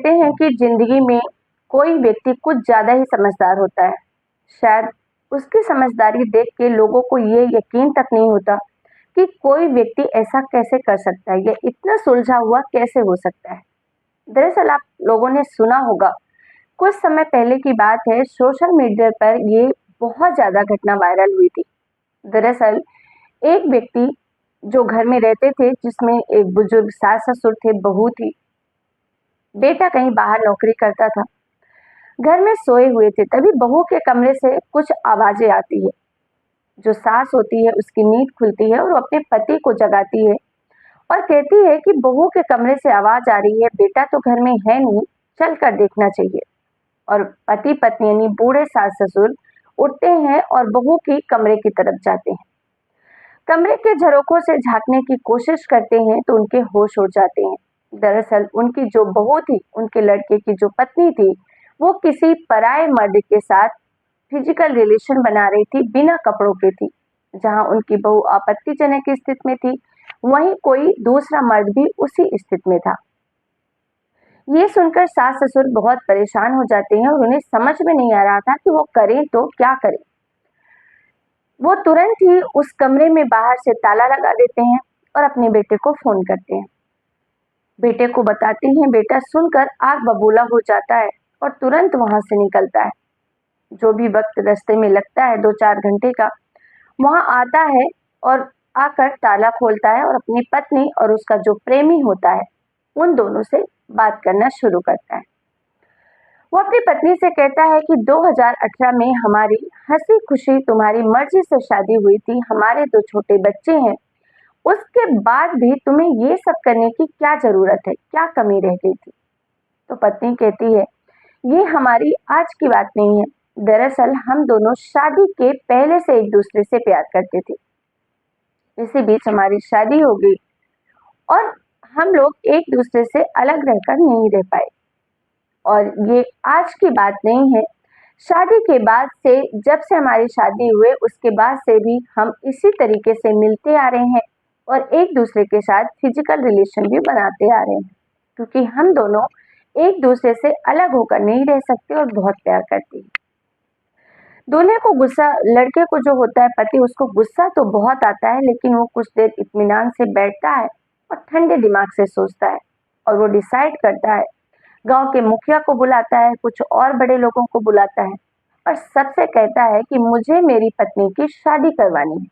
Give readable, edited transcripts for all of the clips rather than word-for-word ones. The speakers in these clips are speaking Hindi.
कहते हैं कि जिंदगी में कोई व्यक्ति कुछ ज्यादा ही समझदार होता है। शायद उसकी समझदारी देख के लोगों को ये यकीन तक नहीं होता कि कोई व्यक्ति ऐसा कैसे कर सकता है या इतना सुलझा हुआ कैसे हो सकता है। दरअसल आप लोगों ने सुना होगा, कुछ समय पहले की बात है, सोशल मीडिया पर ये बहुत ज्यादा घटना वायरल हुई थी। दरअसल एक व्यक्ति जो घर में रहते थे, जिसमें एक बुजुर्ग सास ससुर थे, बहू थी, बेटा कहीं बाहर नौकरी करता था, घर में सोए हुए थे। तभी बहू के कमरे से कुछ आवाजें आती है। जो सास होती है उसकी नींद खुलती है और वो अपने पति को जगाती है और कहती है कि बहू के कमरे से आवाज आ रही है, बेटा तो घर में है नहीं, चल कर देखना चाहिए। और पति पत्नी यानी बूढ़े सास ससुर उठते हैं और बहू की कमरे की तरफ जाते हैं। कमरे के झरोखों से झांकने की कोशिश करते हैं तो उनके होश उड़ जाते हैं। दरअसल उनकी जो बहू थी, उनके लड़के की जो पत्नी थी, वो किसी पराये मर्द के साथ फिजिकल रिलेशन बना रही थी, बिना कपड़ों के थी। जहां उनकी बहू आपत्तिजनक स्थिति में थी, वहीं कोई दूसरा मर्द भी उसी स्थिति में था। ये सुनकर सास ससुर बहुत परेशान हो जाते हैं और उन्हें समझ में नहीं आ रहा था कि वो करें तो क्या करें। वो तुरंत ही उस कमरे में बाहर से ताला लगा देते हैं और अपने बेटे को फोन करते हैं। बेटे को बताती हैं। बेटा सुनकर आग बबूला हो जाता है और तुरंत वहां से निकलता है। जो भी वक्त रास्ते में लगता है 2-4 घंटे का, वहां आता है और आकर ताला खोलता है और अपनी पत्नी और उसका जो प्रेमी होता है, उन दोनों से बात करना शुरू करता है। वो अपनी पत्नी से कहता है कि 2018 में हमारी हंसी खुशी तुम्हारी मर्जी से शादी हुई थी, हमारे 2 छोटे बच्चे हैं, उसके बाद भी तुम्हें ये सब करने की क्या जरूरत है, क्या कमी रह गई थी। तो पत्नी कहती है, ये हमारी आज की बात नहीं है, दरअसल हम दोनों शादी के पहले से एक दूसरे से प्यार करते थे। इसी बीच हमारी शादी हो गई और हम लोग एक दूसरे से अलग रहकर नहीं रह पाए। और ये आज की बात नहीं है, शादी के बाद से, जब से हमारी शादी हुए उसके बाद से भी हम इसी तरीके से मिलते आ रहे हैं और एक दूसरे के साथ फिजिकल रिलेशन भी बनाते आ रहे हैं, क्योंकि हम दोनों एक दूसरे से अलग होकर नहीं रह सकते और बहुत प्यार करते हैं। दूल्हे को गुस्सा, लड़के को जो होता है पति, उसको गुस्सा तो बहुत आता है, लेकिन वो कुछ देर इत्मीनान से बैठता है और ठंडे दिमाग से सोचता है और वो डिसाइड करता है। गांव के मुखिया को बुलाता है, कुछ और बड़े लोगों को बुलाता है और सबसे कहता है कि मुझे मेरी पत्नी की शादी करवानी है।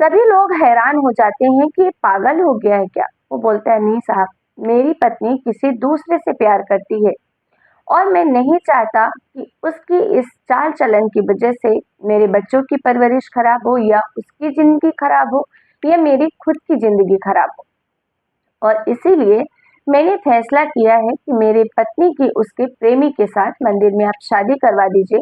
सभी लोग हैरान हो जाते हैं कि ये पागल हो गया है क्या। वो बोलता है, नहीं साहब, मेरी पत्नी किसी दूसरे से प्यार करती है और मैं नहीं चाहता कि उसकी इस चाल चलन की वजह से मेरे बच्चों की परवरिश खराब हो या उसकी जिंदगी खराब हो या मेरी खुद की जिंदगी खराब हो। और इसीलिए मैंने फैसला किया है कि मेरी पत्नी की उसके प्रेमी के साथ मंदिर में आप शादी करवा दीजिए।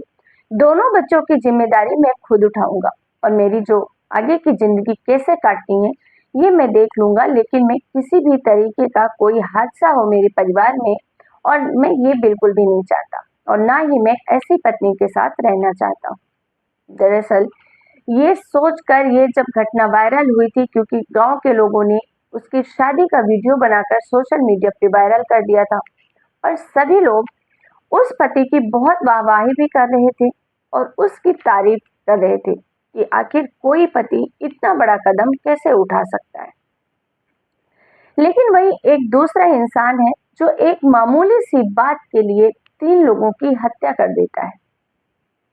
दोनों बच्चों की जिम्मेदारी मैं खुद उठाऊंगा और मेरी जो आगे की जिंदगी कैसे काटनी है ये मैं देख लूंगा, लेकिन मैं किसी भी तरीके का कोई हादसा हो मेरे परिवार में, और मैं ये बिल्कुल भी नहीं चाहता और ना ही मैं ऐसी पत्नी के साथ रहना चाहता हूँ। दरअसल ये सोचकर ये जब घटना वायरल हुई थी, क्योंकि गांव के लोगों ने उसकी शादी का वीडियो बनाकर सोशल मीडिया पे वायरल कर दिया था और सभी लोग उस पति की बहुत वाहवाही भी कर रहे थे और उसकी तारीफ कर रहे थे कि आखिर कोई पति इतना बड़ा कदम कैसे उठा सकता है। लेकिन वही एक दूसरा इंसान है जो एक मामूली सी बात के लिए 3 लोगों की हत्या कर देता है।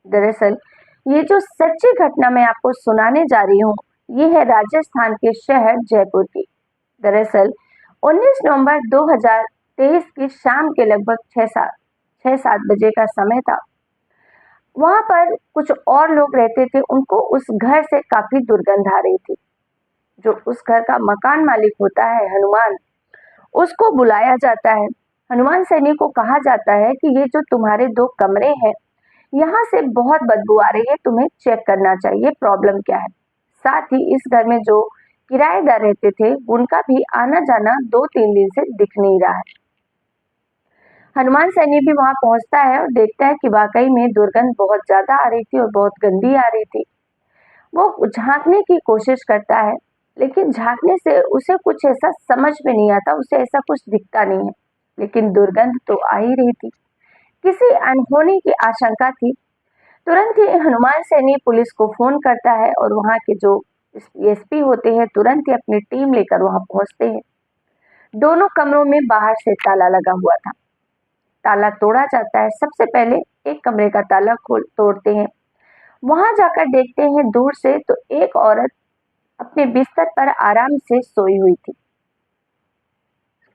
दरअसल ये जो सच्ची घटना मैं आपको सुनाने जा रही हूँ, ये है राजस्थान के शहर जयपुर की। दरअसल 19 नवंबर 2023 की शाम के लगभग 6-7 बजे का समय था। वहां पर कुछ और लोग रहते थे, उनको उस घर से काफी दुर्गंध आ रही थी। जो उस घर का मकान मालिक होता है, हनुमान, उसको बुलाया जाता है। हनुमान सैनी को कहा जाता है कि ये जो तुम्हारे 2 कमरे हैं, यहाँ से बहुत बदबू आ रही है, तुम्हें चेक करना चाहिए प्रॉब्लम क्या है। साथ ही इस घर में जो किराएदार रहते थे, उनका भी आना जाना 2-3 दिन से दिख नहीं रहा है। हनुमान सैनी भी वहां पहुंचता है और देखता है कि वाकई में दुर्गंध बहुत ज्यादा आ रही थी और बहुत गंदी आ रही थी। वो झांकने की कोशिश करता है, लेकिन झांकने से उसे कुछ ऐसा समझ में नहीं आता, उसे ऐसा कुछ दिखता नहीं है। लेकिन दुर्गंध तो आ ही रही थी। किसी अनहोनी की आशंका थी। तुरंत ही हनुमान सैनी पुलिस को फोन करता है और वहां के जो एसपी होते हैं तुरंत ही अपनी टीम लेकर वहां पहुंचते हैं। दोनों कमरों में बाहर से ताला लगा हुआ था। ताला तोड़ा जाता है। सबसे पहले एक कमरे का ताला खोल तोड़ते हैं। वहां जाकर देखते हैं दूर से तो एक औरत अपने बिस्तर पर आराम से सोई हुई थी।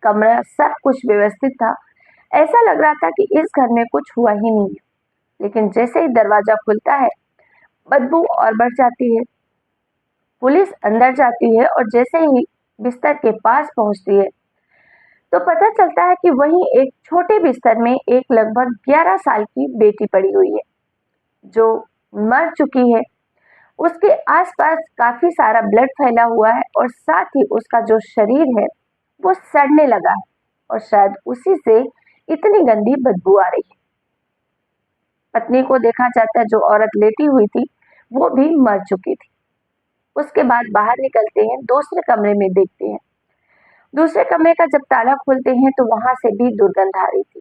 कमरा सब कुछ व्यवस्थित था। ऐसा लग रहा था कि इस घर में कुछ हुआ ही नहीं है। लेकिन जैसे ही दरवाजा खुलता है बदबू और बढ़ जाती है। पुलिस अंदर जाती है और जैसे ही बिस्तर के पास पहुंचती है तो पता चलता है कि वहीं एक छोटे बिस्तर में एक लगभग 11 साल की बेटी पड़ी हुई है जो मर चुकी है। उसके आसपास काफी सारा ब्लड फैला हुआ है और साथ ही उसका जो शरीर है वो सड़ने लगा है और शायद उसी से इतनी गंदी बदबू आ रही है। पत्नी को देखा जाता है, जो औरत लेटी हुई थी वो भी मर चुकी थी। उसके बाद बाहर निकलते हैं, दूसरे कमरे में देखते हैं। दूसरे कमरे का जब ताला खोलते हैं तो वहां से भी दुर्गंध आ रही थी।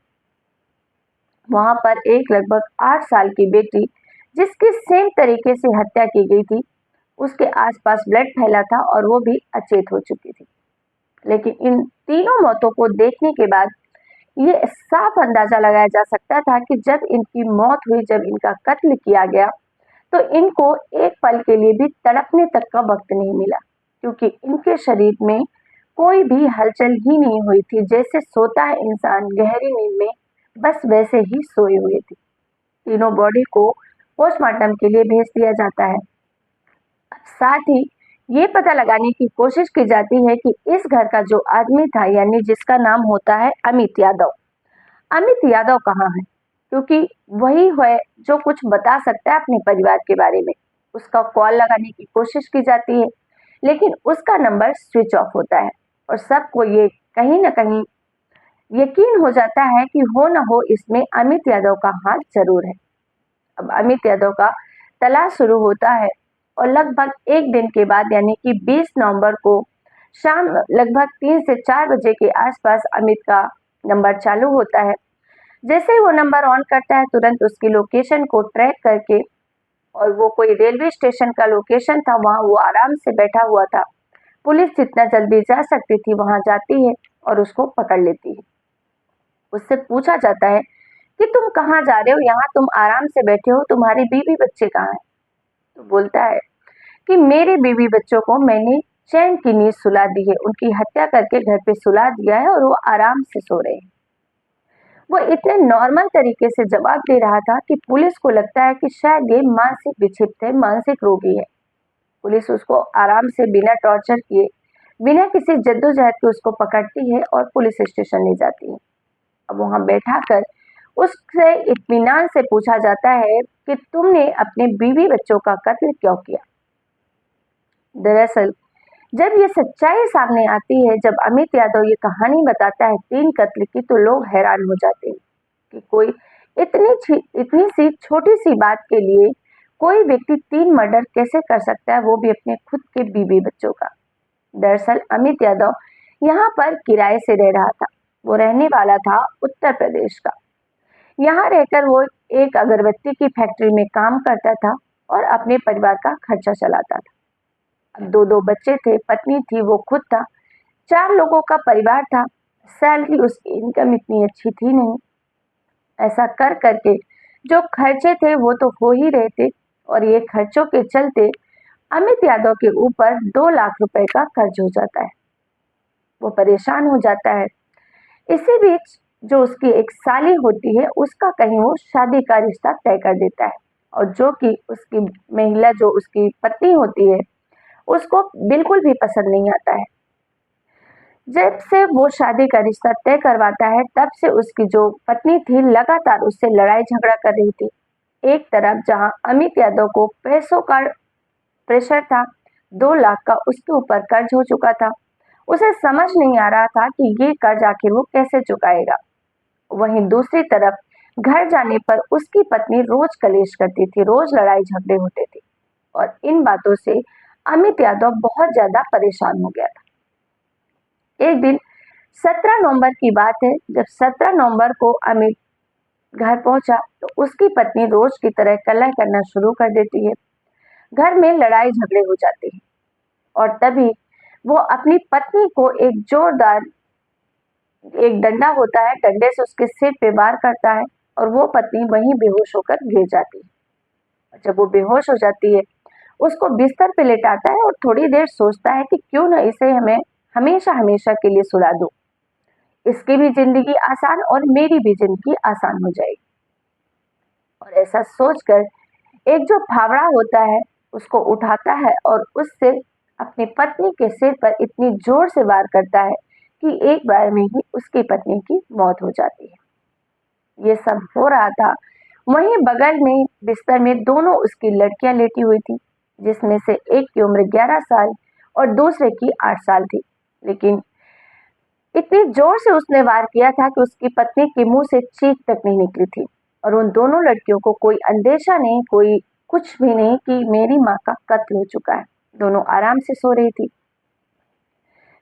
वहां पर एक लगभग 8 साल की बेटी जिसकी सेम तरीके से हत्या की गई थी, उसके आसपास ब्लड फैला था और वो भी अचेत हो चुकी थी। लेकिन इन तीनों मौतों को देखने के बाद ये साफ अंदाजा लगाया जा सकता था कि जब इनकी मौत हुई, जब इनका कत्ल किया गया, तो इनको एक पल के लिए भी तड़पने तक का वक्त नहीं मिला, क्योंकि इनके शरीर में कोई भी हलचल ही नहीं हुई थी। जैसे सोता है इंसान गहरी नींद में, बस वैसे ही सोए हुए थे। तीनों बॉडी को पोस्टमार्टम के लिए भेज दिया जाता है। साथ ही ये पता लगाने की कोशिश की जाती है कि इस घर का जो आदमी था, यानी जिसका नाम होता है अमित यादव, अमित यादव कहाँ है, क्योंकि वही है जो कुछ बता सकता है अपने परिवार के बारे में। उसका कॉल लगाने की कोशिश की जाती है लेकिन उसका नंबर स्विच ऑफ होता है और सबको ये कहीं ना कहीं यकीन हो जाता है कि हो ना हो इसमें अमित यादव का हाथ जरूर है। अब अमित यादव का तलाश शुरू होता है और लगभग एक दिन के बाद यानी कि 20 नवंबर को शाम लगभग 3 से 4 बजे के आसपास अमित का नंबर चालू होता है। जैसे ही वो नंबर ऑन करता है तुरंत उसकी लोकेशन को ट्रैक करके, और वो कोई रेलवे स्टेशन का लोकेशन था, वहां वो आराम से बैठा हुआ था। पुलिस जितना जल्दी जा सकती थी वहां जाती है और उसको पकड़ लेती है। उससे पूछा जाता है कि तुम कहाँ जा रहे हो, यहाँ तुम आराम से बैठे हो, तुम्हारी बीवी बच्चे कहाँ हैं? तो बोलता है कि मेरे बीवी बच्चों को मैंने चैन की नींद सुला दी है, उनकी हत्या करके घर पे सुला दिया है और वो आराम से सो रहे हैं। वो इतने नॉर्मल तरीके से जवाब दे रहा था कि पुलिस को लगता है कि शायद ये मानसिक विक्षिप्त है, मानसिक रोगी है। पुलिस उसको आराम से बिना टॉर्चर किए, बिना किसी जद्दोजहद के उसको पकड़ती है और पुलिस स्टेशन ले जाती है। अब वहां बैठा कर उससे इत्मीनान से पूछा जाता है कि तुमने अपने बीवी बच्चों का कत्ल क्यों किया। दरअसल जब ये सच्चाई सामने आती है, जब अमित यादव ये कहानी बताता है 3 कत्ल की, तो लोग हैरान हो जाते हैं कि कोई इतनी सी छोटी सी बात के लिए कोई व्यक्ति 3 मर्डर कैसे कर सकता है, वो भी अपने खुद के बीवी बच्चों का। दरअसल अमित यादव यहाँ पर किराए से रह रहा था। वो रहने वाला था उत्तर प्रदेश का। यहाँ रहकर वो एक अगरबत्ती की फैक्ट्री में काम करता था और अपने परिवार का खर्चा चलाता था। अब 2 बच्चे थे, पत्नी थी, वो खुद था। 4 लोगों का परिवार था। सैलरी, उसकी इनकम इतनी अच्छी थी नहीं। ऐसा कर करके जो खर्चे थे वो तो हो ही रहे थे और ये खर्चों के चलते अमित यादव के ऊपर 2 लाख रुपए का कर्ज हो जाता है। वो परेशान हो जाता है। इसी बीच जो उसकी एक साली होती है उसका कहीं वो शादी का रिश्ता तय कर देता है और जो कि उसकी महिला, जो उसकी पत्नी होती है, उसको बिल्कुल भी पसंद नहीं आता है। जब से वो शादी का रिश्ता तय करवाता है तब से उसकी जो पत्नी थी लगातार उससे लड़ाई झगड़ा कर रही थी। एक तरफ जहां अमित यादव को पैसों का प्रेशर था, 2 लाख का उसके ऊपर कर्ज हो चुका था। उसे समझ नहीं आ रहा था कि ये कर्ज आखिर वो कैसे चुकाएगा। वहीं दूसरी तरफ घर जाने पर उसकी पत्नी रोज कलेश करती थी, रोज लड़ाई झगड़े होते थे और इन बातों से अमित यादव बहुत ज्यादा परेशान हो गया था। एक दिन 17 नवंबर की बात है, जब 17 नवंबर को अमित घर पहुंचा तो उसकी पत्नी रोज की तरह कलह करना शुरू कर देती है। घर में लड़ाई झगड़े हो जाते हैं और तभी वो अपनी पत्नी को एक डंडा होता है, डंडे से उसके सिर पे वार करता है और वो पत्नी वहीं बेहोश होकर गिर जाती है। जब वो बेहोश हो जाती है, उसको बिस्तर पे लेटाता है और थोड़ी देर सोचता है कि क्यों ना इसे हमें हमेशा हमेशा के लिए सुला दूं। इसकी भी जिंदगी आसान और मेरी भी जिंदगी आसान हो जाएगी। और ऐसा सोचकर एक जो फावड़ा होता है उसको उठाता है और उससे अपनी पत्नी के सिर पर इतनी जोर से वार करता है कि एक बार में ही उसकी पत्नी की मौत हो जाती है। ये सब हो रहा था, वहीं बगल में बिस्तर में दोनों उसकी लड़कियां लेटी हुई थी, जिसमें से एक की उम्र 11 साल और दूसरे की 8 साल थी। लेकिन इतनी जोर से उसने वार किया था कि उसकी पत्नी के मुंह से चीख तक नहीं निकली थी और उन दोनों लड़कियों को कोई अंदेशा नहीं, कोई कुछ भी नहीं कि मेरी माँ का कत्ल हो चुका है। दोनों आराम से सो रही थी।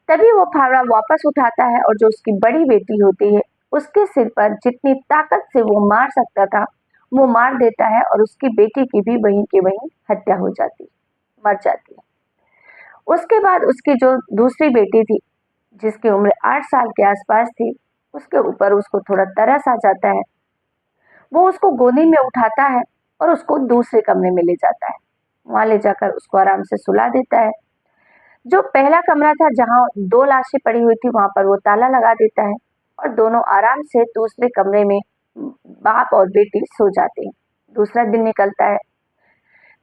तभी वो फावड़ा वापस उठाता है और जो उसकी बड़ी बेटी होती है उसके सिर पर जितनी ताकत से वो मार सकता था वो मार देता है और उसकी बेटी की भी वहीं के वहीं हत्या हो जाती, मर जाती है। उसके बाद उसकी जो दूसरी बेटी थी, जिसकी उम्र 8 साल के आसपास थी, उसके ऊपर उसको थोड़ा तरस आ जाता है। वो उसको गोदी में उठाता है और उसको दूसरे कमरे में ले जाता है। वहां ले जाकर उसको आराम से सुला देता है। जो पहला कमरा था जहां 2 लाशें पड़ी हुई थी, वहां पर वो ताला लगा देता है और दोनों आराम से दूसरे कमरे में बाप और बेटी सो जाते हैं। दूसरा दिन निकलता है।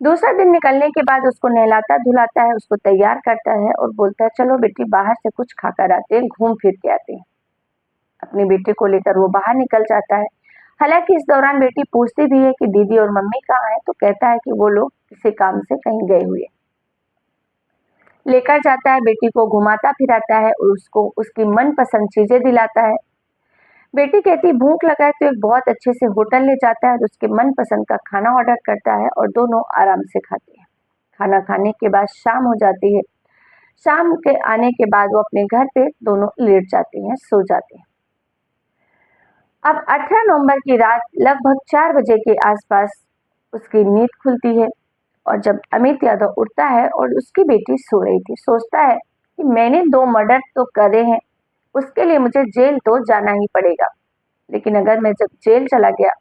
दूसरा दिन निकलने के बाद उसको नहलाता धुलाता है, उसको तैयार करता है और बोलता है चलो बेटी बाहर से कुछ खाकर आते हैं, घूम फिर के आते हैं। अपनी बेटी को लेकर वो बाहर निकल जाता है। हालांकि इस दौरान बेटी पूछती भी है कि दीदी और मम्मी कहाँ हैं, तो कहता है कि वो लोग किसी काम से कहीं गए हुए। लेकर जाता है, बेटी को घुमाता फिराता है और उसको उसकी मनपसंद चीजें दिलाता है। बेटी कहती भूख लगा है तो एक बहुत अच्छे से होटल ले जाता है और उसके मनपसंद का खाना ऑर्डर करता है और दोनों आराम से खाते हैं। खाना खाने के बाद शाम हो जाती है। शाम के आने के बाद वो अपने घर पे दोनों लेट जाते हैं, सो जाते हैं। अब 18 नवंबर की रात लगभग 4 बजे के आसपास उसकी नींद खुलती है और जब अमित यादव उठता है और उसकी बेटी सो रही थी, सोचता है कि मैंने 2 मर्डर तो करे हैं, उसके लिए मुझे जेल तो जाना ही पड़ेगा। लेकिन अगर मैं जब जेल चला गया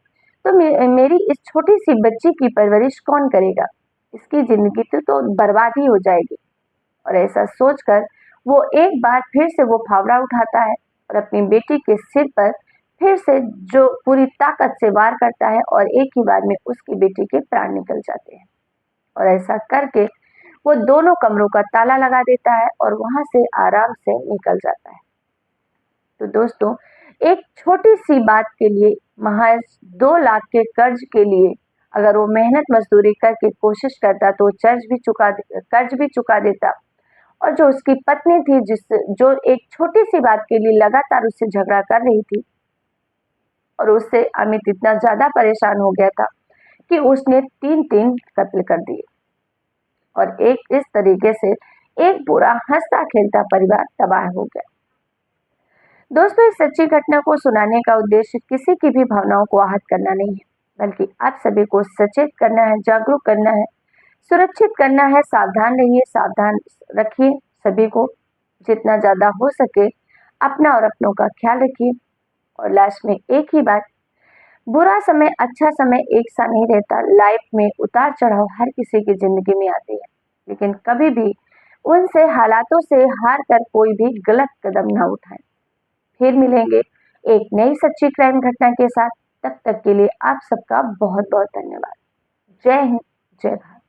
तो मेरी इस छोटी सी बच्ची की परवरिश कौन करेगा? इसकी जिंदगी तो बर्बाद ही हो जाएगी। और ऐसा सोचकर वो एक बार फिर से वो फावड़ा उठाता है और अपनी बेटी के सिर पर फिर से जो पूरी ताकत से वार करता है और एक ही बार में उसकी बेटी के प्राण निकल जाते हैं। और ऐसा करके वो दोनों कमरों का ताला लगा देता है और वहां से आराम से निकल जाता है। तो दोस्तों, एक छोटी सी बात के लिए, महज 2 लाख के कर्ज के लिए अगर वो मेहनत मजदूरी करके कोशिश करता तो कर्ज भी चुका देता। और जो उसकी पत्नी थी जो एक छोटी सी बात के लिए लगातार उससे झगड़ा कर रही थी और उससे अमित इतना ज्यादा परेशान हो गया था कि उसने 3-3 कत्ल कर दिए और एक इस तरीके से एक पूरा हंसता खेलता परिवार तबाह हो गया। दोस्तों, इस सच्ची घटना को सुनाने का उद्देश्य किसी की भी भावनाओं को आहत करना नहीं है, बल्कि आप सभी को सचेत करना है, जागरूक करना है, सुरक्षित करना है। सावधान रहिए, सावधान रखिए सभी को, जितना ज्यादा हो सके अपना और अपनों का ख्याल रखिए। और लास्ट में एक ही बात, बुरा समय अच्छा समय एक सा नहीं रहता। लाइफ में उतार चढ़ाव हर किसी की जिंदगी में आते हैं, लेकिन कभी भी उनसे हालातों से हार कर कोई भी गलत कदम ना उठाएं। फिर मिलेंगे एक नई सच्ची क्राइम घटना के साथ। तब तक के लिए आप सबका बहुत बहुत धन्यवाद। जय हिंद, जय भारत।